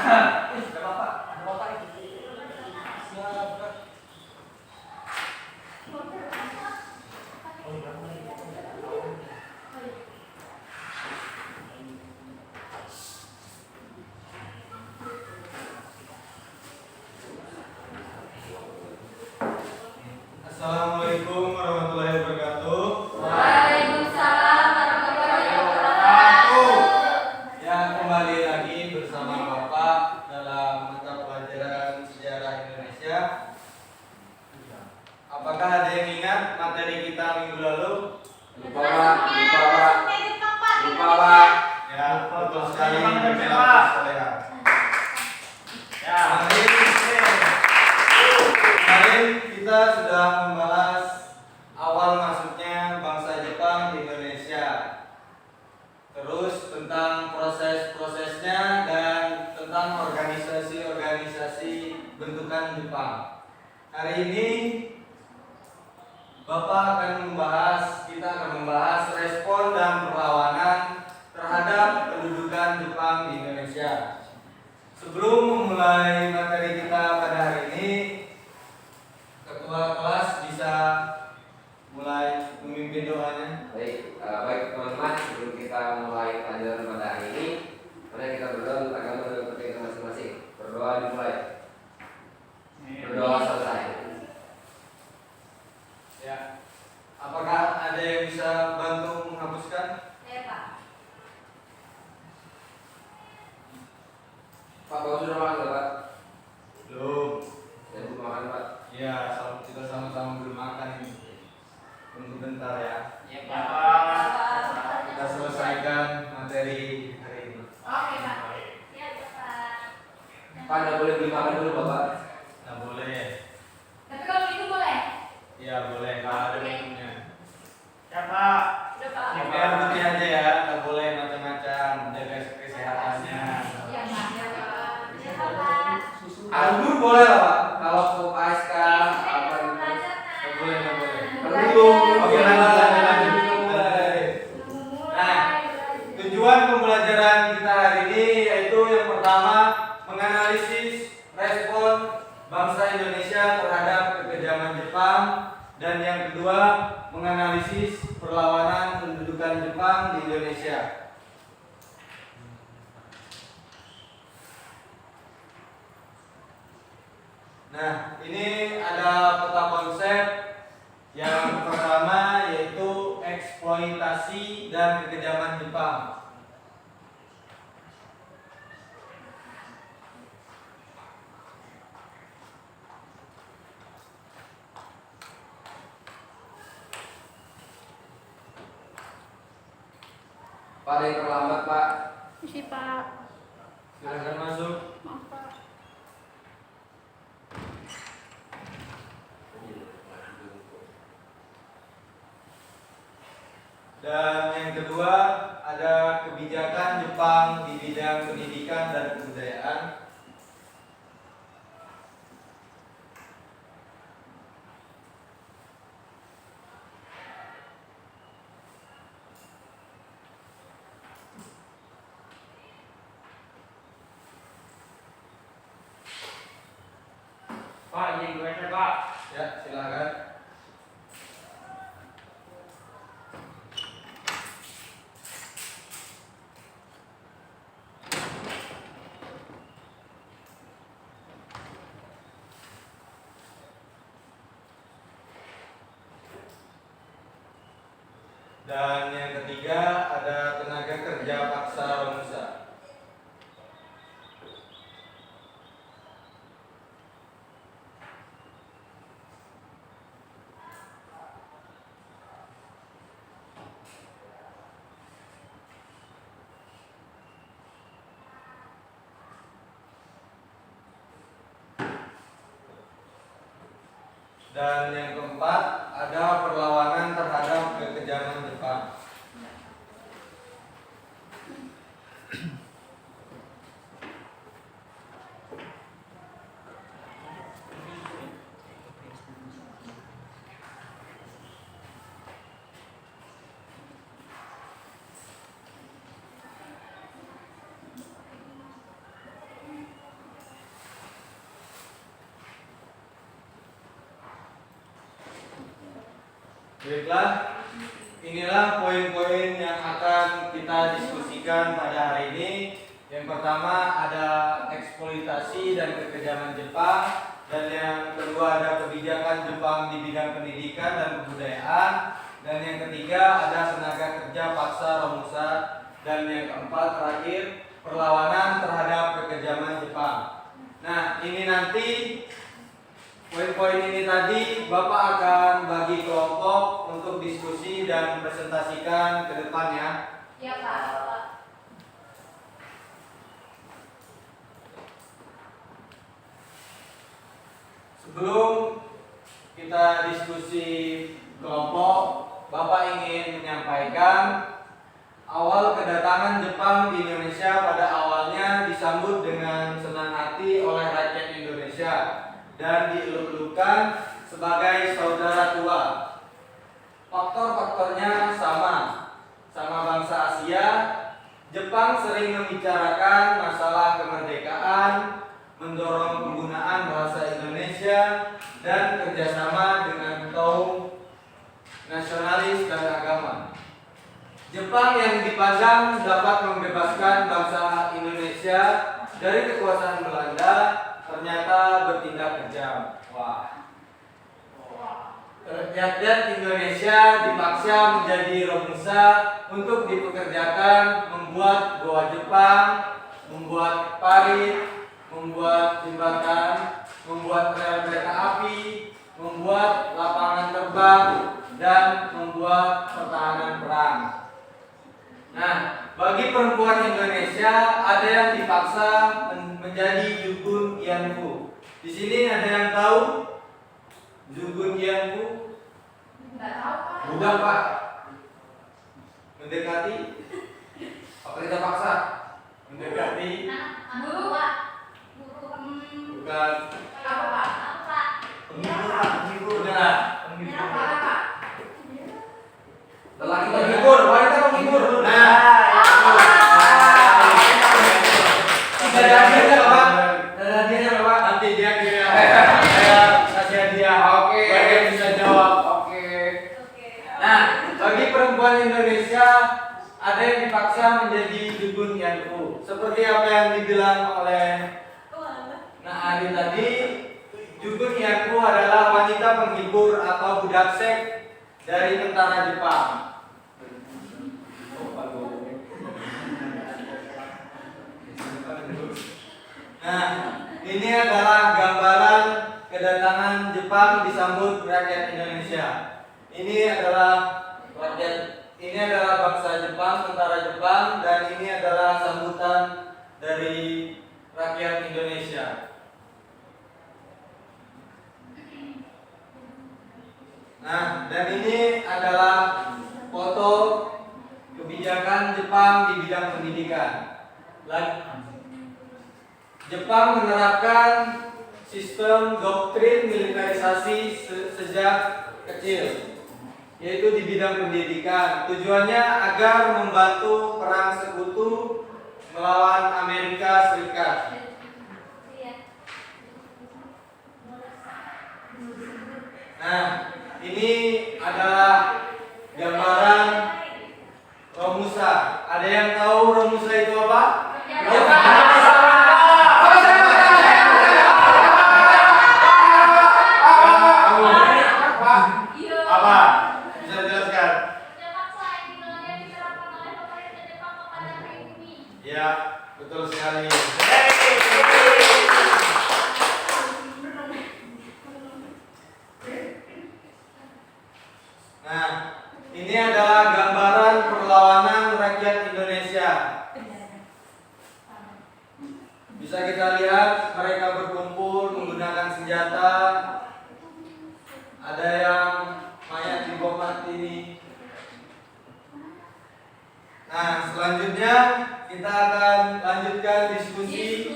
Ada bapak, ada bapak itu. Siap. Assalamualaikum warahmatullahi wabarakatuh. Waalaikumsalam warahmatullahi wabarakatuh. Ya, kembali lagi bersama Bapak dalam mata pelajaran Sejarah Indonesia. Apakah ada yang ingat materi kita minggu lalu? Lupa Pak. Ya, betul sekali. Berkeliling. Ya, kemarin kita sudah membahas awal masuknya bangsa Jepang di Indonesia. Terus tentang proses-prosesnya dan tentang organisasi-organisasi bentukan Jepang. Hari ini kita akan membahas respon dan perlawanan terhadap pendudukan Jepang di Indonesia. Sebelum memulai materi kita pada hari ini, ketua kelas bisa mulai memimpin doanya. Baik teman-teman, sebelum kita mulai pelajaran pada hari ini, mari kita berdoa untuk agama dan kepentingan kita masing-masing. Berdoa dimulai. Berdoa selesai. Ya. Apakah ada yang bisa bantu menghapuskan? Ya Pak. Pak, Bapak sudah makan nggak, Pak? Belum. Ya, belum makan, Pak. Ya, kita sama-sama belum makan ini. Tunggu bentar ya. Ya Pak. Kita selesaikan materi hari ini. Oke Pak. Ya Pak. Pak, nggak boleh beli makan dulu, Bapak. Nah, boleh. Tapi kalau minum boleh? Ya, boleh. Kalau ada minumnya. Ya Pak. Udah Pak. Tapi yang putih aja ya, nggak boleh macam-macam. Jaga kesehatannya. Ya Pak. Ya Pak. Ya Pak. Anggur boleh lah, Pak. Kalau ke PSK, apa itu? Nggak boleh, nggak boleh. Belum. Oke, lanjut. Nah, tujuan pembelajaran kita hari ini yaitu yang pertama menganalisis respon bangsa Indonesia terhadap kekejaman Jepang, dan yang kedua menganalisis perlawanan pendudukan Jepang di Indonesia. Nah, ini ada peta konsep. Yang pertama yaitu eksploitasi dan kekejaman Jepang. Pak, ada yang terlambat, Pak. Isi Pak. Silakan masuk. Maaf Pak. Dan yang kedua ada kebijakan Jepang di bidang pendidikan dan kebudayaan. Pak, izin gue aja Pak. Ya, silakan. Dan yang ketiga ada tenaga kerja paksa Romusa. Dan yang keempat ada perlawanan terhadap kekejaman Jepang. Baiklah, inilah poin-poin yang akan kita diskusikan pada hari ini. Yang pertama ada eksploitasi dan kekejaman Jepang, dan yang kedua ada kebijakan Jepang di bidang pendidikan dan kebudayaan, dan yang ketiga ada tenaga kerja paksa Romusa, dan yang keempat terakhir perlawanan terhadap kekejaman Jepang. Nah, ini nanti poin-poin ini tadi Bapak akan bagi kelompok untuk diskusi dan presentasikan ke depannya. Iya Pak. Sebelum kita diskusi kelompok, Bapak ingin menyampaikan awal kedatangan Jepang di Indonesia pada awalnya disambut dengan senang hati oleh rakyat Indonesia dan dieluk-elukan sebagai saudara tua. Faktor-faktornya sama bangsa Asia. Jepang sering membicarakan masalah kemerdekaan, mendorong penggunaan bahasa Indonesia, dan kerjasama dengan kaum nasionalis dan agama. Jepang yang dipandang dapat membebaskan bangsa Indonesia dari kekuasaan Belanda ternyata bertindak kejam. Rakyat Indonesia dipaksa menjadi romusa untuk dipekerjakan membuat goa Jepang, membuat parit, membuat jembatan, membuat rel kereta api, membuat lapangan terbang, dan membuat pertahanan perang. Nah, bagi perempuan Indonesia ada yang dipaksa menjadi Jugun Yanfu. Di sini ada yang tahu Jugun Yanfu? Enggak tahu Pak. Bukan Pak. Mendekati. Pekerja paksa. Mendekati. Guru Pak. Bukan. Apa Pak? Apa Pak? Penghibur. Benar. Apa Pak? Lelaki Penghibur. Wanita penghibur. Nah. Ada hadiahnya Pak. Ada hadiahnya Pak. Nanti dia kira saya kasih hadiah. Oke. Bagi yang bisa jawab. Oke. Nah, bagi perempuan Indonesia ada yang dipaksa menjadi Jugun Yanfu. Seperti apa yang dibilang oleh Nah, Adi tadi, Jugun Yanfu adalah wanita penghibur atau budak seks dari tentara Jepang. Nah, ini adalah gambaran kedatangan Jepang disambut rakyat Indonesia. Ini adalah bangsa Jepang, tentara Jepang, dan ini adalah sambutan dari rakyat Indonesia. Nah, dan ini adalah foto kebijakan Jepang di bidang pendidikan. Jepang menerapkan sistem doktrin militerisasi sejak kecil, yaitu di bidang pendidikan. Tujuannya agar membantu perang sekutu melawan Amerika Serikat. Nah, ini adalah gambaran Romusa. Ada yang tahu Romusa itu apa? Apa? Bisa dijelaskan? Ya, betul sekali. Nah, ini adalah gambaran perlawanan rakyat Indonesia. Bisa kita lihat mereka berkumpul menggunakan senjata. Ada yang mayat dibom mati ini. Nah, selanjutnya kita akan lanjutkan diskusi.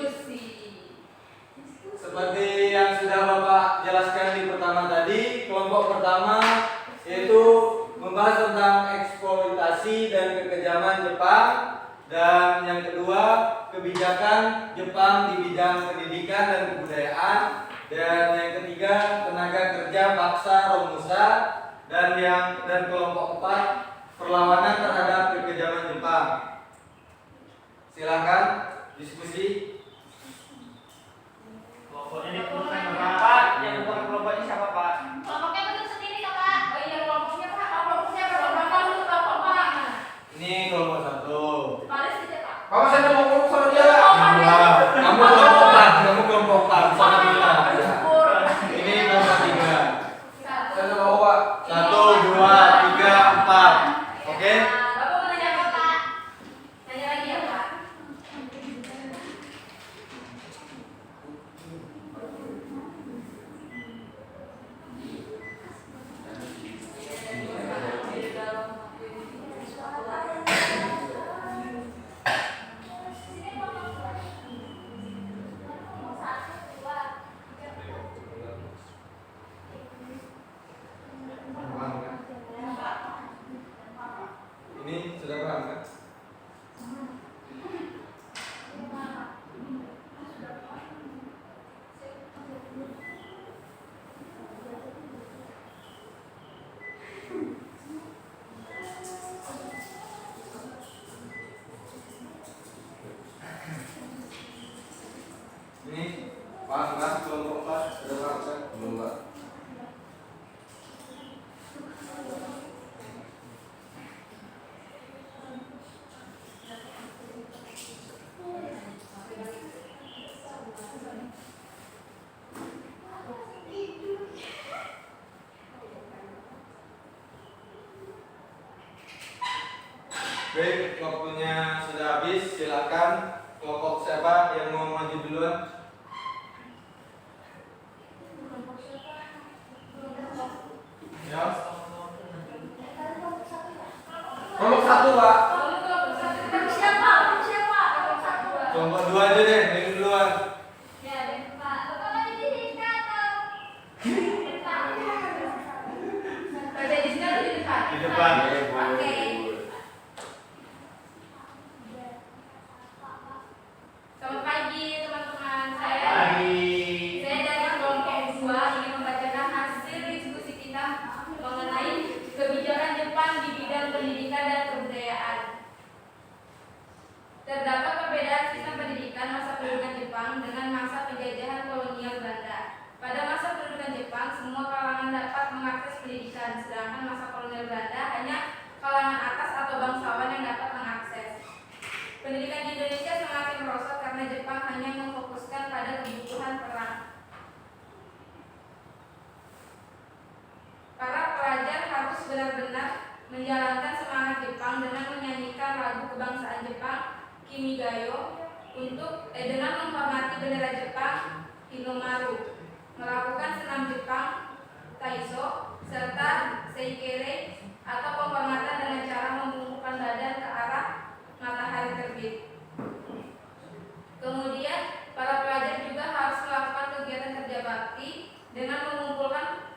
Seperti yang sudah Bapak jelaskan di pertama tadi, kelompok pertama yaitu membahas tentang eksploitasi dan kekejaman Jepang, dan yang kedua kebijakan Jepang di bidang pendidikan dan kebudayaan, dan yang ketiga tenaga kerja paksa Romusa, dan kelompok 4 perlawanan terhadap kekejaman Jepang. Silakan diskusi. Kelompoknya ditentukan Pak. Yang bukan kelompoknya siapa Pak? Kelompoknya bentuk sendiri kak Pak. Oh iya kelompoknya Pak. Kelompoknya berapa untuk kelompok Pak? Ini kelompok 1. Baris aja Pak. Kamu saya mau ngomong sama dia. Kamu kelompok 4. Kamu kelompok 4. Sana Mila. Syukur. Ini kelompok 3. Saya mau Pak. 1, 2, 3, 4. Oke? Bapak mau nanya apa Pak? Nanya lagi ya Pak. Ini sudah paham kan? Ini paham kan kelompok 4? Sudah paham kan? Belum Pak. Baik, waktunya sudah habis. Silakan kelompok siapa yang mau maju duluan? Ya. Kelompok 1 Pak. Kelompok siapa? Siapa? Kelompok satu. Kelompok 2 aja deh, yang duluan. Ya, deh, Pak. Bapak lagi di sini atau? Ada di sini atau di depan? Di depan. Oke. Selamat pagi teman-teman. Saya dari kelompok 2 ingin membacakan hasil diskusi kita mengenai kebijakan Jepang di bidang pendidikan dan kebudayaan. Terdapat perbedaan sistem pendidikan masa pendudukan Jepang dengan masa penjajahan kolonial Belanda. Pada masa pendudukan Jepang, semua kalangan dapat mengakses pendidikan, sedangkan masa kolonial Belanda hanya kalangan atas atau bangsawan yang dapat mengakses. Pendidikan di Indonesia semakin merosot karena Jepang hanya memfokuskan pada kebutuhan perang. Para pelajar harus benar-benar menjalankan semangat Jepang dengan menyanyikan lagu kebangsaan Jepang Kimigayo dengan menghormati bendera Jepang Hinomaru, melakukan senam Jepang Taiso serta Seikere atau penghormatan dengan cara membungkukkan badan ke arah matahari terbit. Kemudian para pelajar juga harus melakukan kegiatan kerja bakti dengan mengumpulkan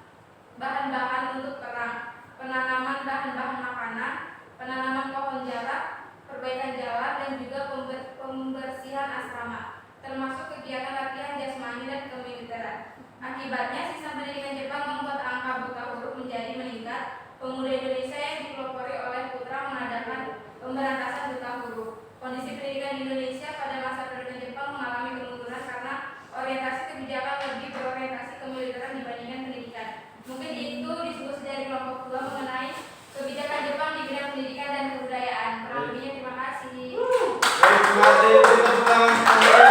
bahan-bahan untuk perang, penanaman bahan-bahan makanan, penanaman pohon jarak, perbaikan jalan, dan juga pembersihan asrama, termasuk kegiatan latihan jasmani dan kemiliteran. Akibatnya, sistem pendidikan Jepang membuat angka buta huruf menjadi meningkat. Pemuda Indonesia yang dipelopori oleh putra mengadakan pemberantasan buta huruf. Kondisi pendidikan di Indonesia pada masa pendudukan Jepang mengalami kemunduran karena orientasi kebijakan lebih berorientasi kemiliteran dibandingkan pendidikan. Mungkin itu diskusi dari kelompok 2 mengenai kebijakan Jepang di bidang pendidikan dan kebudayaan. Kurang lebihnya terima kasih. Baik, terima kasih. Tepuk tangan semuanya.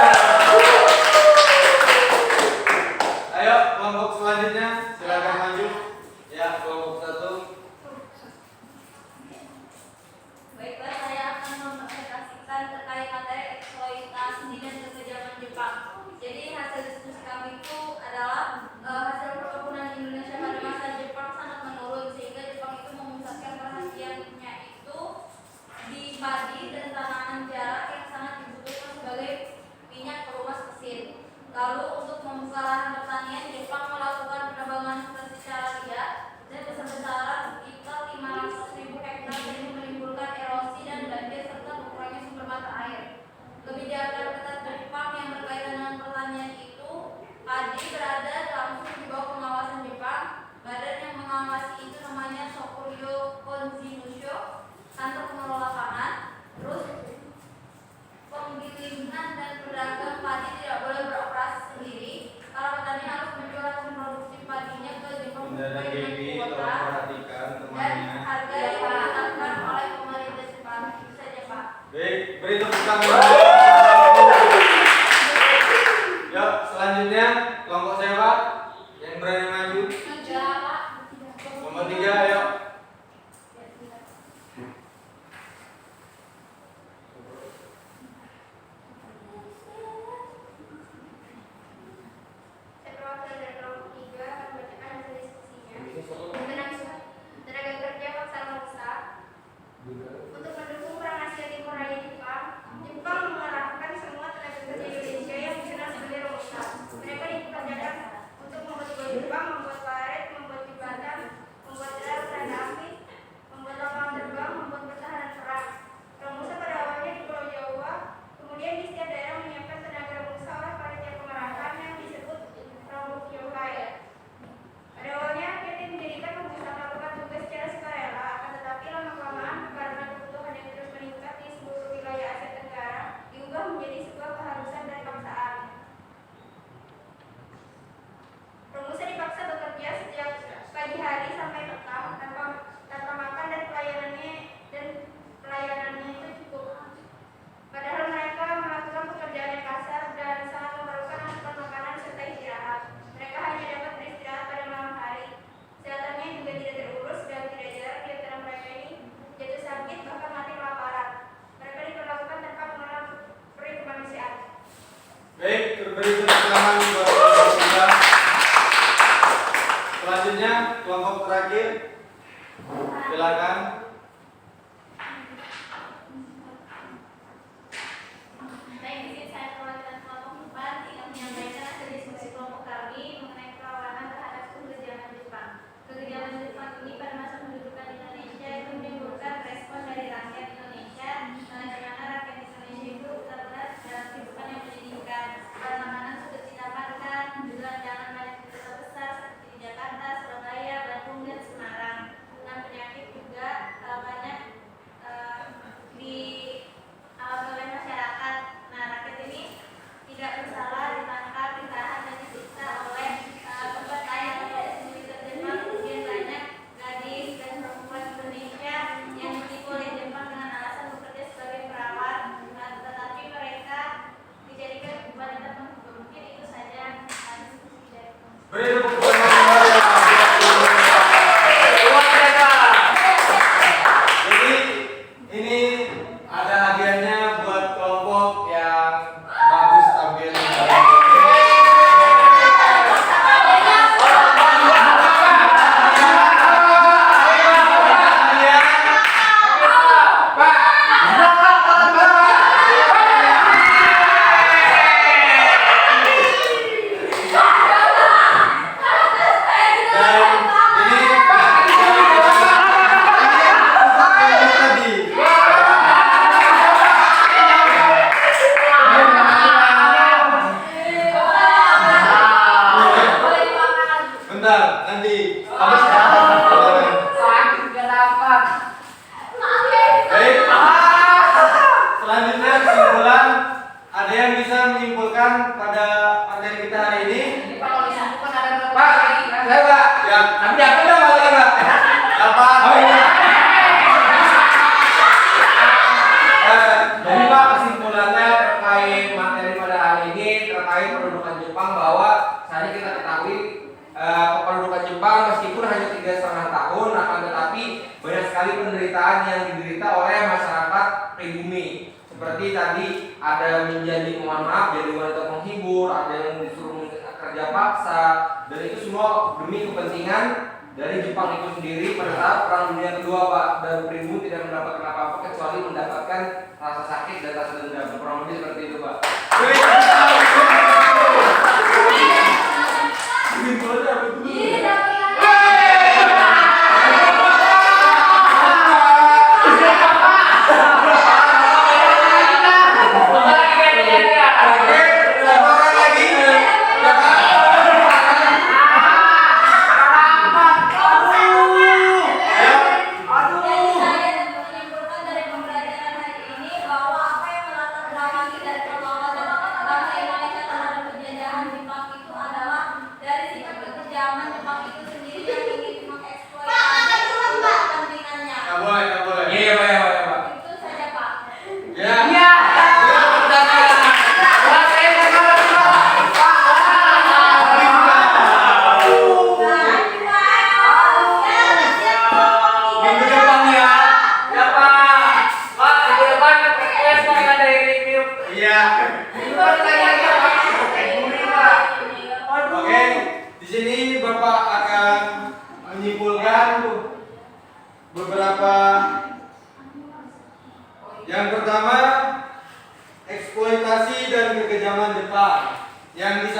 Ayo, kelompok selanjutnya silakan maju. Ya, kelompok 1. Baiklah, saya akan mempresentasikan terkait materi eksploitasi dan kekejaman Jepang. Jadi hasil diskusi kami itu adalah hasil perkebunan Indonesia pada masa Jepang sangat menurun, sehingga Jepang itu memusatkan perhatiannya itu di padi dan tanaman jarak yang sangat dibutuhkan sebagai minyak perumas mesin. Lalu untuk membuka lahan pertanian, Jepang melakukan penebangan secara liar dan besar-besaran sekitar 500.000 hektar yang menimbulkan erosi dan banjir serta berkurangnya sumber mata air. Kebijakan ketat Jepang yang berkaitan dengan pertanian itu, padi berada langsung di bawah pengawasan Jepang. Badan yang mengawasi itu namanya Baik, beri tepuk tangan. Yuk, selanjutnya kelompok saya Pak yang berani maju. Nomor 3, ayo. Saya perwakilan dari kelompok 3 akan membacakan hasil diskusinya. Tenaga kerja paksa Nusa untuk mendukung perang Asia Timur Raya Jepang. Jepang mengerahkan semua tenaga kerja Indonesia yang dikenal sebagai Romusa. Mereka dipekerjakan untuk membuat baju Jepang, membuat karet, membuat jembatan, membuat rel kereta api, membuat lapangan terbang, membuat pertahanan perang. Romusa pada awalnya di Pulau Jawa, kemudian di setiap daerah menyiapkan tenaga Romusa oleh panitia pengarahan yang disebut Romusa. Pada awalnya PT menjadikan Romusa melakukan tugas secara sukarela, akan tetapi lama-kelamaan karena kebutuhan yang terus meningkat di seluruh wilayah Asia Tenggara, diubah menjadi sebuah keharusan dan paksaan. Romusa dipaksa bekerja setiap pagi hari sampai petang tanpa makan dan pelayanannya itu cukup. Padahal mereka melakukan pekerjaan yang kasar dan sangat memerlukan asupan makanan serta istirahat. Mereka hanya dapat beristirahat pada malam hari. Kesehatannya juga tidak terurus dan tidak jarang di antara mereka ini jatuh sakit bahkan mati kelaparan. Mereka diperlakukan tanpa mengenal peri kemanusiaan. Baik, beri tepuk tangan buat kelompok 3. Selanjutnya kelompok terakhir. Silakan. Baik, di sini saya perwakilan kelompok 4 ingin menyampaikan hasil diskusi kelompok kami mengenai perlawanan terhadap kekejaman Jepang. Kekejaman Jepang ini pada masa pendudukan Indonesia itu menimbulkan respon dari rakyat Indonesia bagaimana rakyat Indonesia itu terlibat dalam kehidupan yang menyedihkan. Pada makanan sudah didapatkan, juga jangan banyak di kota besar seperti di Jakarta, Surabaya, Bandung, dan Semarang. Dan penyakit juga banyak dialami oleh masyarakat. Nah, rakyat ini tidak bersalah, ditangkap, ditahan, dan disiksa oleh tempat lain oleh militer Jepang. Kemudian banyak gadis dan perempuan Indonesia yang ditipu oleh Jepang dengan alasan bekerja sebagai perawat. Nah, tetapi mereka dijadikan beban yang tertentu. Mungkin itu saja diskusi dari kami. Beri tepuk tangan. Ini ada hadiahnya buat kelompok yang bagus tampilnya. Bentar, nanti habis Sakit gak dapat. baik. Selanjutnya kesimpulan. Ada yang bisa menyimpulkan pada materi kita hari ini? Ini kalau disimpulkan ada berapa Pak, lagi kan? saya Pak. Ya, Tapi dapat dong kalau Pak. dapat. Oh iya. Jadi Pak, kesimpulannya terkait materi pada hari ini terkait pendudukan Jepang bahwa saat ini kita ketahui kependudukan Jepang meskipun hanya 3,5 tahun, akan tetapi banyak sekali penderitaan yang diderita oleh masyarakat pribumi. Seperti tadi ada menjadi mohon maaf jadi wanita penghibur, ada yang disuruh kerja paksa, dan itu semua demi kepentingan dari Jepang itu sendiri pada saat Perang Dunia Kedua Pak. Dan pribumi tidak mendapatkan apa-apa kecuali mendapatkan rasa sakit dan rasa dendam. Kurang lebih seperti itu Pak. Jadi saya menyimpulkan dari pembelajaran hari ini bahwa apa yang melatar belakangi dari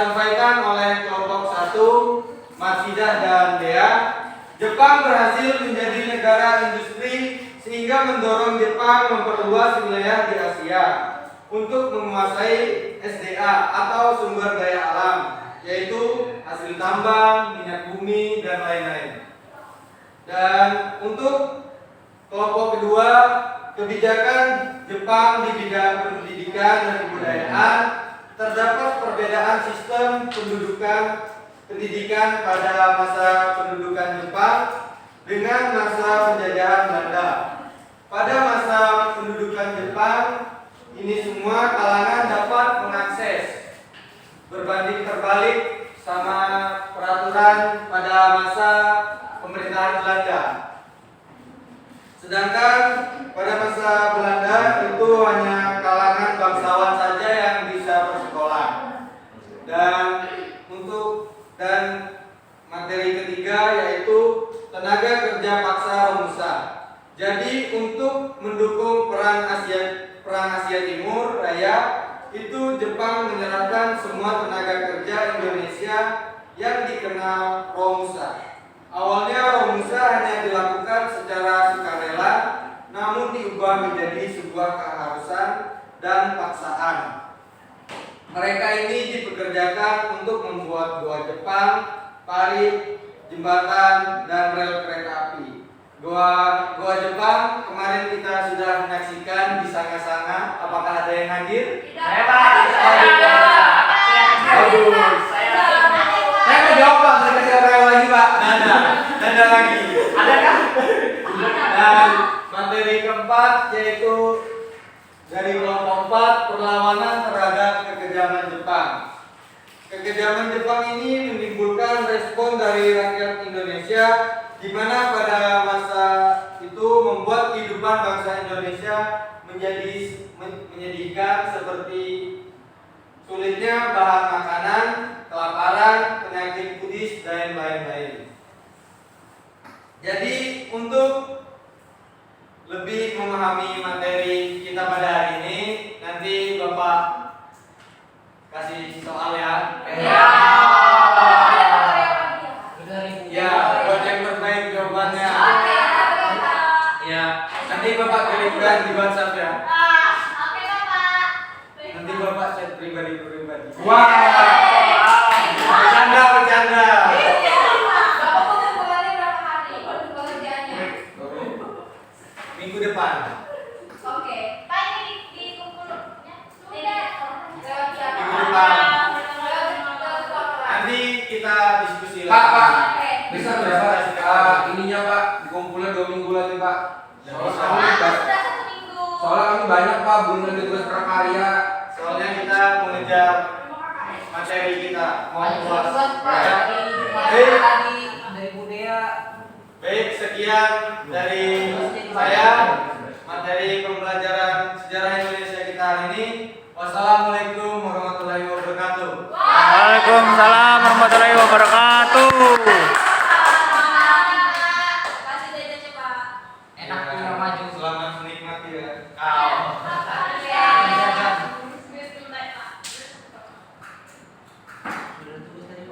disampaikan oleh kelompok 1, Matsidah dan Dea. Jepang berhasil menjadi negara industri sehingga mendorong Jepang memperluas wilayah di Asia untuk menguasai SDA atau sumber daya alam, yaitu hasil tambang, minyak bumi, dan lain-lain. Dan untuk kelompok kedua, kebijakan Jepang di bidang pendidikan dan kebudayaan, terdapat perbedaan sistem pendidikan pada masa pendudukan Jepang dengan masa penjajahan Belanda. Pada masa pendudukan Jepang, ini semua kalangan dapat mengakses, berbanding terbalik sama peraturan pada masa pemerintahan Belanda. Sedangkan pada masa Belanda itu hanya kalangan bangsawan saja yang bisa bersekolah. Dan materi ketiga yaitu tenaga kerja paksa Romusa. Jadi untuk mendukung perang Asia Timur Raya itu Jepang menyerahkan semua tenaga kerja Indonesia yang dikenal Romusa. Awalnya Romusa hanya dilakukan secara sukarela, namun diubah menjadi sebuah keharusan dan paksaan. Mereka ini dipekerjakan untuk membuat gua Jepang, parit, jembatan, dan rel kereta api. Gua Jepang kemarin kita sudah menyaksikan di Sanga-Sanga. Apakah ada yang hadir? Saya Pak. Bagus. Saya mau jawab Pak, saya kasih rel lagi Pak. Nada lagi. Adakah? Dan materi keempat yaitu dari kelompok 4, perlawanan terhadap kekejaman Jepang. Kekejaman Jepang ini menimbulkan respon dari rakyat Indonesia, di mana pada masa itu membuat kehidupan bangsa Indonesia menyedihkan, seperti sulitnya bahan makanan, kelaparan, penyakit kudis, dan lain-lain. Jadi untuk lebih memahami materi kita pada hari ini, nanti Bapak kasih soal ya. Ya, buat yang terbaik jawabannya. Ya, nanti Bapak kirimkan di WhatsApp ya. Nanti Bapak chat pribadi. Wah, bercanda. Minggu depan. Nanti kita diskusi lagi. Pak, bisa berapa? Ininya Pak, dikumpulnya 2 minggu lagi Pak. Soalnya kami banyak Pak, belum ada tugas prakarya. Soalnya kita mengejar materi kita mau puas. Baik, sekian dari saya materi pembelajaran sejarah Indonesia kita hari ini. Wassalamualaikum warahmatullahi wabarakatuh. Waalaikumsalam warahmatullahi wabarakatuh.